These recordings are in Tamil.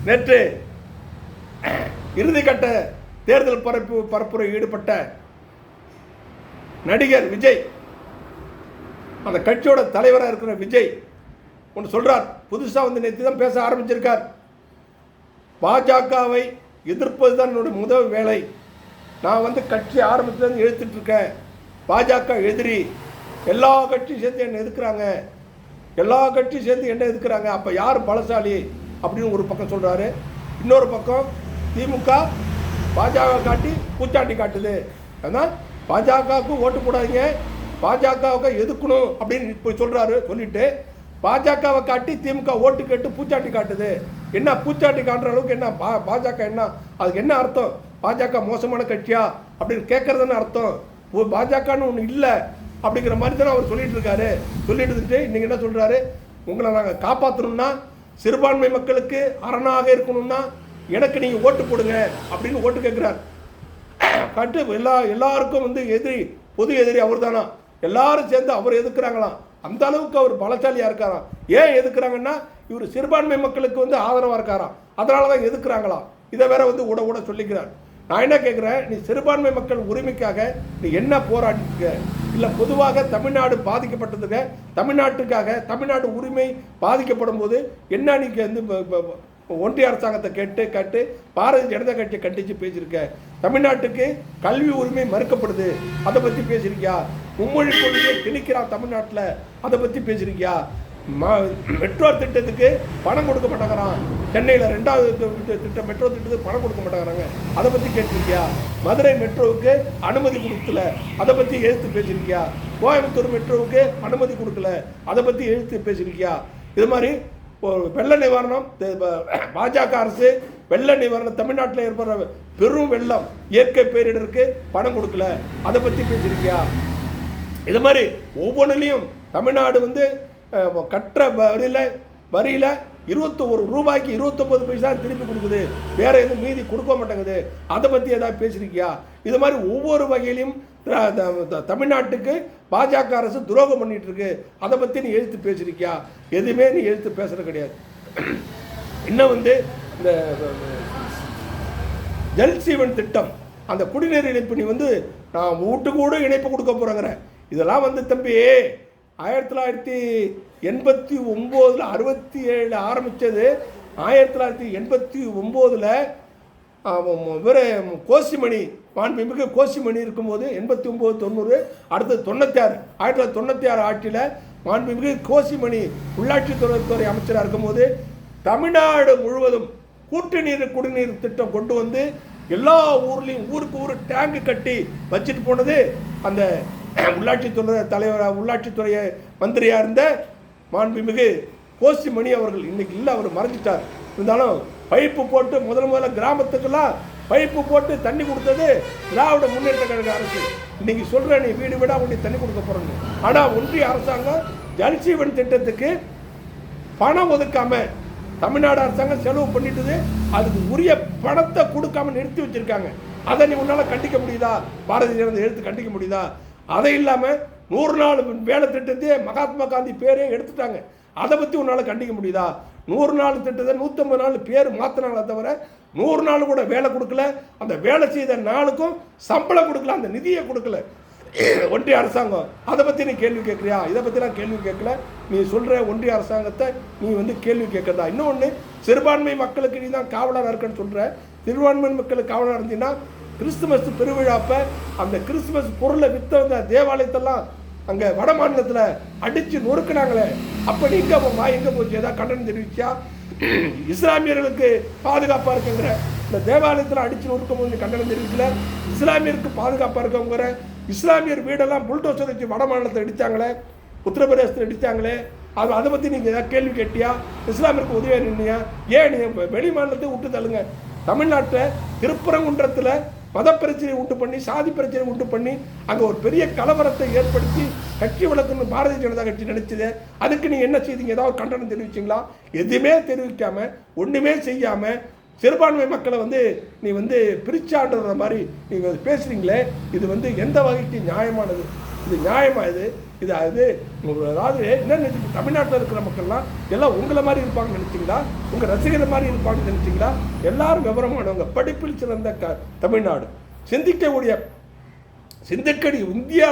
நேற்று இறுதிக்கட்ட தேர்தல் பரப்புரை ஈடுபட்ட நடிகர் விஜய், அந்த கட்சியோட தலைவராக இருக்கிற விஜய் ஒன்று சொல்றார். புதுசாக வந்து நேற்று தான் பேச ஆரம்பிச்சிருக்கார். பாஜகவை எதிர்ப்பது தான் என்னுடைய முதல் வேலை. நான் வந்து கட்சி ஆரம்பத்துலேருந்து எழுத்துட்டு இருக்கேன். பாஜக எதிரி, எல்லா கட்சியும் சேர்ந்து என்னை எதிர்க்கிறாங்க, எல்லா கட்சியும் சேர்ந்து என்ன எதிர்க்கிறாங்க. அப்போ யார் பலசாலி அப்படின்னு ஒரு பக்கம் சொல்கிறாரு. இன்னொரு பக்கம் திமுக பாஜக காட்டி பூச்சாண்டி காட்டுது. ஆனால் பாஜகவுக்கு ஓட்டு போடாதீங்க, பாஜகவுக்கு எதுக்கணும் அப்படின்னு இப்போ சொல்கிறாரு. சொல்லிட்டு பாஜகவை காட்டி திமுக ஓட்டு கேட்டு பூச்சாண்டி காட்டுது. என்ன பூச்சாண்டி காட்டுற அளவுக்கு என்ன பாஜக என்ன, அதுக்கு என்ன அர்த்தம்? பாஜக மோசமான கட்சியா அப்படின்னு கேட்கறதுன்னு அர்த்தம். பாஜகன்னு ஒன்று இல்லை அப்படிங்கிற மாதிரி தானே அவர் சொல்லிட்டு இருக்காரு. சொல்லிட்டு இருந்துட்டு இன்னைக்கு என்ன சொல்றாரு, உங்களை நாங்கள் காப்பாற்றணும்னா, சிறுபான்மை மக்களுக்கு அரணாக இருக்கணும்னா எனக்கு நீங்கள் ஓட்டு போடுங்க அப்படின்னு ஓட்டு கேட்குறாரு. கட்டு எல்லாருக்கும் வந்து எதிரி, பொது எதிரி அவர் தானா, எல்லாரும் சேர்ந்து அவர் எதிர்க்கிறாங்களாம். அந்த அளவுக்கு அவர் பலசாலியாக இருக்காராம். ஏன் எதுக்குறாங்கன்னா, இவர் சிறுபான்மை மக்களுக்கு வந்து ஆதரவாக இருக்காராம், அதனால தான் எதுக்குறாங்களாம். இதை வேற வந்து உட சொல்லிக்கிறார். நான் என்ன கேட்குறேன், நீ சிறுபான்மை மக்கள் உரிமைக்காக நீ என்ன போராடிக்க? இல்லை பொதுவாக தமிழ்நாடு பாதிக்கப்பட்டதுக்கு, தமிழ்நாட்டுக்காக, தமிழ்நாடு உரிமை பாதிக்கப்படும் போது என்ன நீ வந்து ஒன்றிய அரசாங்கத்தை கேட்டு பாரதிய ஜனதா கட்சியை கண்டித்து பேசியிருக்க? தமிழ்நாட்டுக்கு கல்வி உரிமை மறுக்கப்படுது, அதை பற்றி பேசியிருக்கியா? மும்மொழி கொள்கையை திணிக்கிறான் தமிழ்நாட்டில், அதை பற்றி பேசியிருக்கியா? மெட்ரோ திட்டத்துக்கு பணம் கொடுக்க மாட்டேங்கிறான், சென்னையில் 2வது திட்டம் மெட்ரோ திட்டத்துக்கு பணம் கொடுக்க மாட்டேங்கிறாங்க, அதை பற்றி கேட்டிருக்கியா? மதுரை மெட்ரோவுக்கு அனுமதி கொடுக்கல, அதை பற்றி எழுத்து பேசியிருக்கியா? கோயம்புத்தூர் மெட்ரோவுக்கு அனுமதி கொடுக்கல, அதை பற்றி எழுத்து பேசியிருக்கியா? இது மாதிரி வெள்ள நிவாரணம், பாஜக அரசு வெள்ள நிவாரணம், தமிழ்நாட்டில் ஏற்படுற பெரும் வெள்ளம், இயற்கை பேரிடருக்கு பணம் கொடுக்கல, அதை பற்றி பேசியிருக்கியா? இது மாதிரி ஒவ்வொன்றிலையும் தமிழ்நாடு வந்து கட்டுற வரியில் 21 ரூபாய்க்கு 29 பைசா திருப்பி கொடுக்குது, வேற எதுவும் மீதி கொடுக்க மாட்டேங்குது, அதை பற்றி ஏதாவது பேசியிருக்கியா? இது மாதிரி ஒவ்வொரு வகையிலையும் தமிழ்நாட்டுக்கு பாஜக அரசு துரோகம் பண்ணிட்டு இருக்கு, அதை பற்றி நீ எழுத்து பேசியிருக்கியா? எதுவுமே நீ எழுத்து பேசுறது கிடையாது. இன்னும் வந்து இந்த ஜல்ஜீவன் திட்டம், அந்த குடிநீர் இணைப்பு நீ வந்து நான் வீட்டுக்கு கூட இணைப்பு கொடுக்க போகிறேங்கிற, இதெல்லாம் வந்து தம்பி 1989 67 ஆரம்பித்தது. 1989 இவர் கோசிமணி, மாண்புமிகு கோசிமணி இருக்கும்போது 89 90, அடுத்தது 96, 1996 ஆட்சியில் மாண்புமிகு கோசிமணி உள்ளாட்சித்துறை அமைச்சராக இருக்கும்போது தமிழ்நாடு முழுவதும் கூட்டுநீர் குடிநீர் திட்டம் கொண்டு வந்து எல்லா ஊர்லேயும் ஊருக்கு ஊர் டேங்கு கட்டி வச்சுட்டு போனது அந்த உள்ளாட்சித்துறை தலைவர், உள்ளாட்சித்துறை மந்திரியாக இருந்த மாண்புமிகு கோசிமணி அவர்கள். இன்னைக்கு இல்லை, அவர் மறைஞ்சிட்டார். இருந்தாலும் பைப்பு போட்டு முதல்ல கிராமத்துக்கெல்லாம் பைப்பு போட்டு தண்ணி கொடுத்தது திராவிட முன்னேற்ற கழக அரசு. இன்னைக்கு சொல்ற நீ வீடு வீடாக கொண்டு தண்ணி கொடுக்க போறேன்னு. ஆனால் ஒன்றிய அரசாங்கம் ஜல்ஜீவன் திட்டத்துக்கு பணம் ஒதுக்காம தமிழ்நாடு அரசாங்கம் செலவு பண்ணிட்டு அதுக்கு உரிய பணத்தை கொடுக்காம நிறுத்தி வச்சிருக்காங்க. அதை நீ உன்னால கண்டிக்க முடியுதா? பாரதிய ஜனதா எடுத்து கண்டிக்க முடியுதா? அதை இல்லாமல் 100 நாள் வேலை திட்டத்தையே மகாத்மா காந்தி பேரே எடுத்துட்டாங்க, அதை பற்றி உன்னால் கண்டிக்க முடியுதா? 100 நாள் திட்டத்தை 150 நாள் பேர் மாற்றினாங்களே தவிர 100 நாள் கூட வேலை கொடுக்கல. அந்த வேலை செய்த நாளுக்கும் சம்பளம் கொடுக்கல, அந்த நிதியை கொடுக்கல ஒன்றிய அரசாங்கம். அதை பற்றி நீ கேள்வி கேட்குறியா? இதை பற்றி நான் கேள்வி கேட்கல. நீ சொல்கிற ஒன்றிய அரசாங்கத்தை நீ வந்து கேள்வி கேட்குறதா? இன்னொன்று, சிறுபான்மை மக்களுக்கு நீ தான் காவலராக இருக்குன்னு சொல்கிற. சிறுபான்மை மக்களுக்கு காவலராக இருந்தீங்கன்னா கிறிஸ்துமஸ் பெருவிழாப்ப அந்த கிறிஸ்துமஸ் பொருளை விற்ற தேவாலயத்தெல்லாம் அங்கே வட மாநிலத்தில் அடித்து நொறுக்குனாங்களே, அப்போ நீ எங்கே போச்சு? ஏதாவது கண்டனம் தெரிவிச்சியா? இஸ்லாமியர்களுக்கு பாதுகாப்பாக இருக்குங்கிற இந்த தேவாலயத்தில் அடித்து நொறுக்கும் போது கண்டனம் தெரிவிக்கல. இஸ்லாமியருக்கு பாதுகாப்பாக இருக்கவங்கிற இஸ்லாமியர் வீடெல்லாம் புல்டோசர் வச்சு வட மாநிலத்தில் அடித்தாங்களே, உத்தரப்பிரதேசத்தில் அடித்தாங்களே, அதை பற்றி நீங்கள் ஏதாவது கேள்வி கேட்டியா? இஸ்லாமியருக்கு உதவியாக நின்னியா? ஏன் நீங்கள் வெளி மாநிலத்தை விட்டு தள்ளுங்க. தமிழ்நாட்டில் திருப்பரங்குன்றத்தில் மத பிரச்சனை உண்டு பண்ணி, சாதி பிரச்சனை உண்டு பண்ணி, அங்கே ஒரு பெரிய கலவரத்தை ஏற்படுத்தி கட்சி வழக்குன்னு பாரதிய ஜனதா கட்சி நினைச்சது. அதுக்கு நீ என்ன செய்தீங்க? ஏதாவது கண்டனம் தெரிவிச்சிங்களா? எதுவுமே தெரிவிக்காம, ஒன்றுமே செய்யாமல் சிறுபான்மை மக்களை வந்து நீ வந்து பிரிச்சாண்டுற மாதிரி நீங்கள் பேசுகிறீங்களே, இது வந்து எந்த வகைக்கு நியாயமானது? இது நியாயமா? இது இது அதாவது என்ன நினைச்சு தமிழ்நாட்டில் இருக்கிற மக்கள்லாம் எல்லாம் உங்களை மாதிரி இருப்பாங்கன்னு நினைச்சிங்களா? உங்கள் ரசிகர் மாதிரி இருப்பாங்கன்னு நினைச்சிங்களா? எல்லாரும் விவரமானவங்க, படிப்பில் சிறந்த தமிழ்நாடு, சிந்திக்கடி இந்திய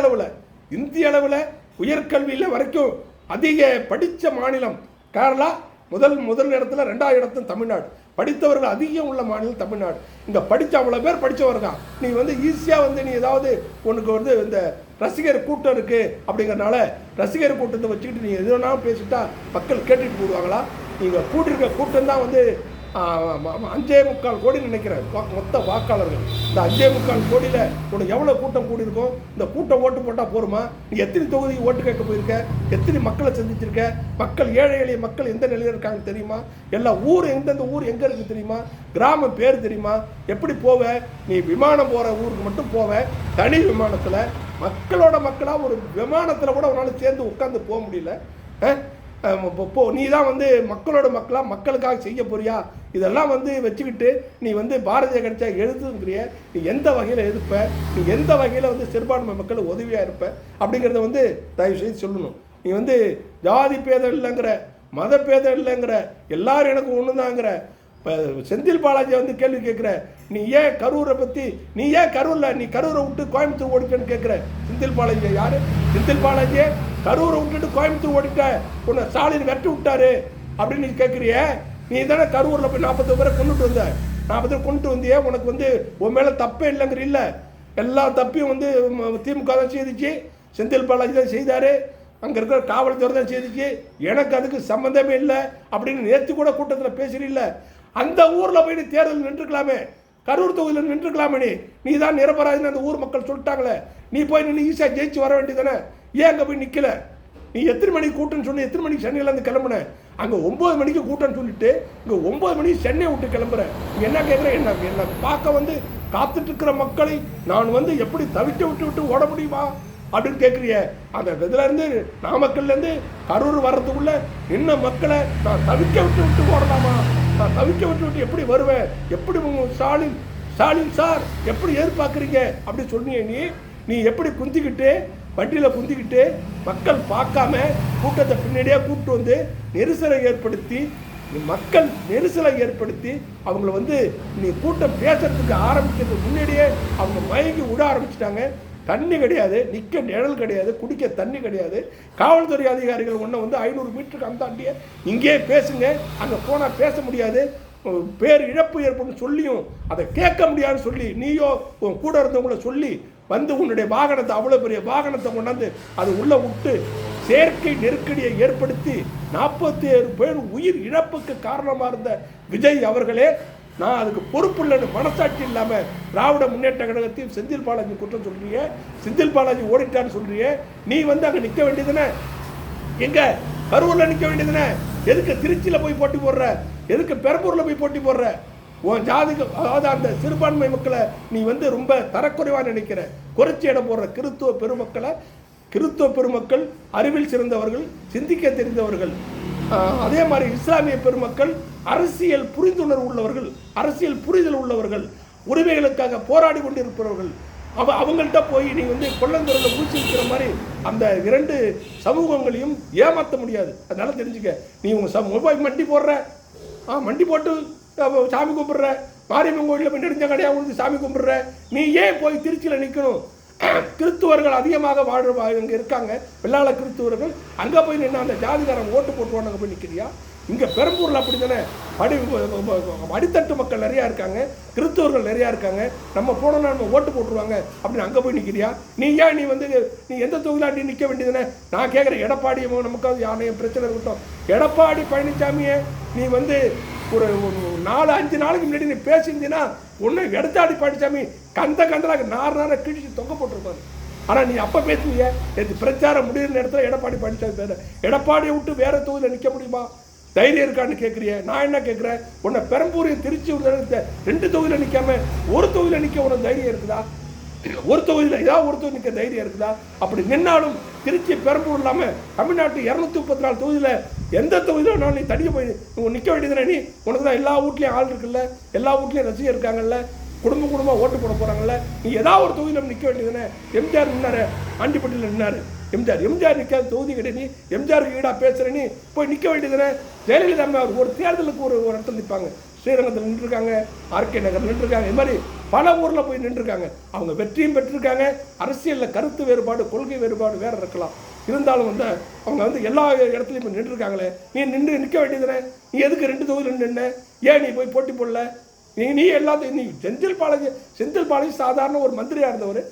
அளவில் உயர்கல்வியில் வரைக்கும் அதிக படித்த மாநிலம் கேரளா, முதல் இடத்துல, 2வது இடத்துல தமிழ்நாடு. படித்தவர்கள் அதிகம் உள்ள மாநிலம் தமிழ்நாடு. இங்கே படித்த அவ்வளோ பேர் படித்தவர் தான். நீ ஈஸியாக நீ ஏதாவது உனக்கு இந்த ரசிகர் கூட்டம் இருக்குது அப்படிங்கிறனால ரசிகர் கூட்டத்தை வச்சுக்கிட்டு நீ எது வேணாலும் பேசிட்டா மக்கள் கேட்டுட்டு போடுவாங்களா? நீங்கள் கூட்டிருக்க கூட்டம் தான் 5.25 கோடி நினைக்கிறேன் மொத்த வாக்காளர்கள். இந்த 5.25 கோடியில் உனக்கு எவ்வளோ கூட்டம் கூடியிருக்கோம்? இந்த கூட்டம் ஓட்டு போட்டால் போருமா? நீ எத்தனை தொகுதிக்கு ஓட்டு கேட்க போயிருக்க? எத்தனை மக்களை சந்திச்சிருக்க? மக்கள், ஏழை எளிய மக்கள் எந்த நிலையில் இருக்காங்க தெரியுமா? எல்லா ஊர் எந்தெந்த ஊர் எங்கே இருக்குது தெரியுமா? கிராமம் பேர் தெரியுமா? எப்படி போவ? நீ விமானம் போகிற ஊருக்கு மட்டும் போவ, தனி விமானத்தில் மக்களோட மக்களாக ஒரு விமானத்தில் கூட உன்னால் சேர்ந்து உட்காந்து போக முடியல. நீ தான் மக்களோட மக்களாக மக்களுக்காக செய்ய போறியா? இதெல்லாம் வச்சுக்கிட்டு நீ பாரதிய கட்சியா எழுதுங்கிறிய. நீ எந்த வகையில் எதிர்ப்ப? நீ எந்த வகையில் சிறுபான்மை மக்கள் உதவியாக இருப்ப? அப்படிங்கிறத தயவு செய்து சொல்லணும். நீ ஜாதி பேதம் இல்லைங்கிற, மத பேதம் இல்லைங்கிற, எல்லாரும் எனக்கு ஒன்று தாங்கிற. இப்போ செந்தில் பாலாஜி கேள்வி கேட்குற, நீ ஏன் கரூரை பற்றி, நீ ஏன் கரூரில், நீ கரூரை விட்டு கோயம்புத்தூர் ஓடிட்டேன்னு கேட்குற. செந்தில் பாலாஜி யார்? செந்தில் பாலாஜியே கரூரை விட்டுட்டு கோயம்புத்தூர் ஓடிட்ட, உன்னை ஸ்டாலின் வெட்டி விட்டாரு அப்படின்னு நீ கேட்குறிய. நீ தானே கரூரில் போய் 40 பேரை கொண்டுட்டு வந்த. 40 கொண்டு வந்தியே. உனக்கு உன் மேலே தப்பே இல்லைங்கிற. இல்லை, எல்லா தப்பையும் திமுக தான் செய்துச்சு, செந்தில் பாலாஜி தான் செய்தார், அங்கே இருக்கிற காவல்துறை தான் செய்துச்சு, எனக்கு அதுக்கு சம்மந்தமே இல்லை அப்படின்னு நேற்று கூட கூட்டத்தில் பேசுறீல்ல. அந்த ஊரில் போய் நீ தேர்தல் நின்றுக்கலாமே, கரூர் தொகுதியில் நின்றுக்கலாமே. நீ தான் நிரபராதின்னு அந்த ஊர் மக்கள் சொல்லிட்டாங்களே. நீ போய் நின்று ஈஸியாக ஜெயிச்சு வர வேண்டியதானே? ஏன் அங்கே போய் நிற்கல? நீ எத்தனை மணிக்கு கூட்டம்னு சொன்ன? எத்தனை மணிக்கு சென்னையிலேருந்து கிளம்புன? அங்கே 9 மணிக்கு கூட்டம்னு சொல்லிட்டு இங்கே 9 மணிக்கு சென்னை விட்டு கிளம்புறேன். இங்கே என்ன கேட்குறேன்? என்ன பார்க்க காத்துட்டு இருக்கிற மக்களை நான் எப்படி தவிக்க விட்டு ஓட முடியுமா அப்படின்னு கேட்குறிய. அந்த இதுலேருந்து நாமக்கல்லேருந்து கரூர் வர்றதுக்குள்ள என்ன மக்களை நான் தவிக்க விட்டு ஓடலாமா? நான் தவிக்க விட்டு எப்படி வருவேன்? எப்படி ஸ்டாலின் சார் எப்படி எதிர்பார்க்குறீங்க அப்படி சொன்னீங்க. நீ எப்படி வண்டியில் குந்திக்கிட்டு மக்கள் பார்க்காம கூட்டத்தை பின்னாடியே கூப்பிட்டு நெரிசலை ஏற்படுத்தி, மக்கள் நெரிசலை ஏற்படுத்தி அவங்கள நீ கூட்டம் பேசுறதுக்கு ஆரம்பிக்கிறதுக்கு முன்னாடியே அவங்க மயங்கி விட ஆரம்பிச்சிட்டாங்க. தண்ணி கிடையாது, நிற்க நிழல் கிடையாது, குடிக்க தண்ணி கிடையாது. காவல்துறை அதிகாரிகள் 500 மீட்டருக்கு அந்தாண்டியே இங்கே பேசுங்க, அங்கே போனால் பேச முடியாது, பேர் இழப்பு ஏற்படும் சொல்லியும் அதை கேட்க முடியாதுன்னு சொல்லி நீயோ உன் கூட இருந்தவங்கள சொல்லி உன்னுடைய வாகனத்தை, அவ்வளோ பெரிய வாகனத்தை கொண்டாந்து அது உள்ளே விட்டு செயற்கை நெருக்கடியை ஏற்படுத்தி 47 பேர் உயிர் இழப்புக்கு காரணமாக இருந்த விஜய் அவர்களே, நான் அதுக்கு பொறுப்பு இல்லைன்னு மனசாட்சி இல்லாமல் திராவிட முன்னேற்ற கழகத்தையும் செந்தில் பாலாஜி குற்றம் சொல்றீங்க. செந்தில் பாலாஜி ஓடிட்டான்னு சொல்றீங்க. நீ அங்கே நிற்க வேண்டியதுன்னு, எங்க கரூரில் நிற்க வேண்டியதுன்னு, எதுக்கு திருச்சியில் போய் போட்டி போடுற? எதுக்கு பெரம்பூரில் போய் போட்டி போடுற? உன் ஜாதிக்கு, அதாவது அந்த சிறுபான்மை மக்களை நீ ரொம்ப தரக்குறைவாக நினைக்கிற, குறைச்சி இடம் போடுற கிறித்துவ பெருமக்கள் அறிவில் சிறந்தவர்கள், சிந்திக்க தெரிந்தவர்கள். அதே மாதிரி இஸ்லாமிய பெருமக்கள் அரசியல் புரிந்துணர்வு உள்ளவர்கள், அரசியல் புரிதல் உள்ளவர்கள், உரிமைகளுக்காக போராடி கொண்டிருப்பவர்கள். அவங்கள்ட்ட போய் நீ கொள்ளந்தூரில் ஊசிக்கிற மாதிரி அந்த 2 சமூகங்களையும் ஏமாற்ற முடியாது. அதனால தெரிஞ்சுக்க. நீ மொபைல் மண்டி போடுற, மண்டி போட்டு சாமி கும்பிட்ற, மாரியம்மன் கோயிலில் போய் நெடுஞ்சக்கடையாக சாமி கும்பிட்ற. நீ ஏன் போய் திருச்சியில் நிற்கணும்? கிறிஸ்துவர்கள் அதிகமாக இங்கே இருக்காங்க, வெள்ளாள கிறிஸ்துவர்கள். அங்கே போய் நின்று அந்த ஜாதிகாரம் ஓட்டு போட்டுவாங்க, அங்கே போய் நிற்கிறியா? இங்கே பெரம்பூரில் அப்படி தானே அடித்தட்டு மக்கள் நிறையா இருக்காங்க, கிறிஸ்தவர்கள் நிறையா இருக்காங்க. நம்ம போனோம்னா நம்ம ஓட்டு போட்டுருவாங்க அப்படின்னு அங்கே போய் நிற்கிறியா? நீ ஏன் நீ எந்த தொகுதியில் நிற்க வேண்டியதுன்னு நான் கேட்குறேன். எடப்பாடி நமக்காவது யானையும் பிரச்சனை இருக்கட்டும். எடப்பாடி பழனிசாமியை நீ ஒரு 4-5 நாளைக்கு முன்னாடி நீ பேசியிருந்தீங்கன்னா ஒன்று எடப்பாடி பழனிசாமி கந்தலாக நார கிழிச்சு தொங்க போட்டிருப்பாரு. ஆனால் நீ அப்போ பேசுவீங்க. நேற்று பிரச்சாரம் முடிகிற இடத்துல எடப்பாடி பழனிசாமி பேர, எடப்பாடியை விட்டு வேற தொகுதியில் நிற்க முடியுமா? தைரியம் இருக்கான்னு கேட்குறிய. நான் என்ன கேட்குறேன், உன்னை பெரம்பூரையும் திருச்சி 2 தொகுதியில் நிற்காம ஒரு தொகுதியில் நிற்க உனக்கு தைரியம் இருக்குதா? ஒரு தொகுதியில் ஏதாவது ஒரு தொகுதி நிற்க தைரியம் இருக்குதா? அப்படி நின்னாலும் திருச்சி பெரம்பூர் இல்லாமல் தமிழ்நாட்டு 234 தொகுதியில் எந்த தொகுதியில் நான் நீ தனியாக போய் நிற்க வேண்டியதுனா? நீ உனக்கு தான் எல்லா வீட்லேயும் ஆள் இருக்குல்ல, எல்லா வீட்லேயும் ரசிகர் இருக்காங்கல்ல, குடும்பமாக ஓட்டு போட போகிறாங்கல்ல, நீ ஏதாவது ஒரு தொகுதியில் நிற்க வேண்டியதுன்னு. எம்ஜிஆர் நின்னாரு, ஆண்டிப்பட்டியில் நின்னாரு. எம்ஜிஆர் நிற்காத தொகுதி கிடையாது. நீ எம்ஜிஆருக்கு ஈடாக பேசுகிற நீ போய் நிற்க வேண்டியதுன்னு. ஜெயலலிதா அம்மா ஒரு தேர்தலுக்கு ஒரு இடத்துல நிற்பாங்க. ஸ்ரீரங்கத்தில் நின்றுருக்காங்க, ஆர்கே நகர் நின்றுருக்காங்க, இது மாதிரி பல ஊரில் போய் நின்றுருக்காங்க. அவங்க வெற்றியும் பெற்றிருக்காங்க. அரசியலில் கருத்து வேறுபாடு, கொள்கை வேறுபாடு வேறு இருக்கலாம், இருந்தாலும் வந்து அவங்க வந்து எல்லா இடத்துலையும் இப்போ நின்றுருக்காங்களே. நீ நிற்க வேண்டியதுனே. நீ எதுக்கு 2 தொகுதியில் நின்று? ஏன் நீ போய் போட்டி போடல? நீ எல்லாத்தையும் நீ செந்தில் பாலாஜி சாதாரண ஒரு மந்திரியாக இருந்தவர்,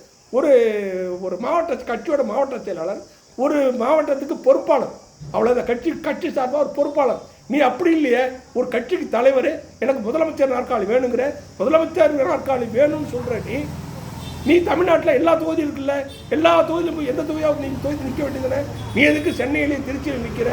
ஒரு மாவட்ட கட்சியோட மாவட்ட செயலாளர், ஒரு மாவட்டத்துக்கு பொறுப்பாளர், அவ்வளோதான். கட்சி சார்பாக ஒரு பொறுப்பாளர். நீ அப்படி இல்லையே, ஒரு கட்சிக்கு தலைவர். எனக்கு முதலமைச்சர் நாற்காலி வேணுங்கிற, முதலமைச்சர் நாற்காலி வேணும்னு சொல்கிற நீ தமிழ்நாட்டில் எல்லா தொகுதியும் இருக்குல்ல, எல்லா தொகுதியிலும் போய் எந்த தொகுதியாவது நீ தொகுதி நிற்க வேண்டியதுனே. நீ எதுக்கு சென்னையிலையும் திருச்சியில் நிற்கிற?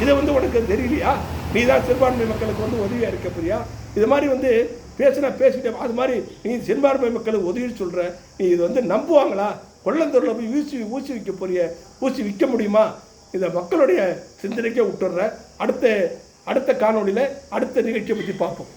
இதை வந்து உனக்கு தெரியலையா? நீ தான் சிறுபான்மை மக்களுக்கு வந்து உதவியாக இருக்க போறியா? இது மாதிரி வந்து பேசிட்டே அது மாதிரி நீ சிறுபான்மை மக்களுக்கு உதவி சொல்கிற. நீ இது வந்து நம்புவாங்களா? கொள்ளந்தூரில் போய் ஊசி விற்க போறிய, ஊசி விற்க முடியுமா? இதை மக்களுடைய சிந்தனைக்கே விட்டுடுற. அடுத்த காணொலியில் அடுத்த நிகழ்ச்சியை பற்றி பார்ப்போம்.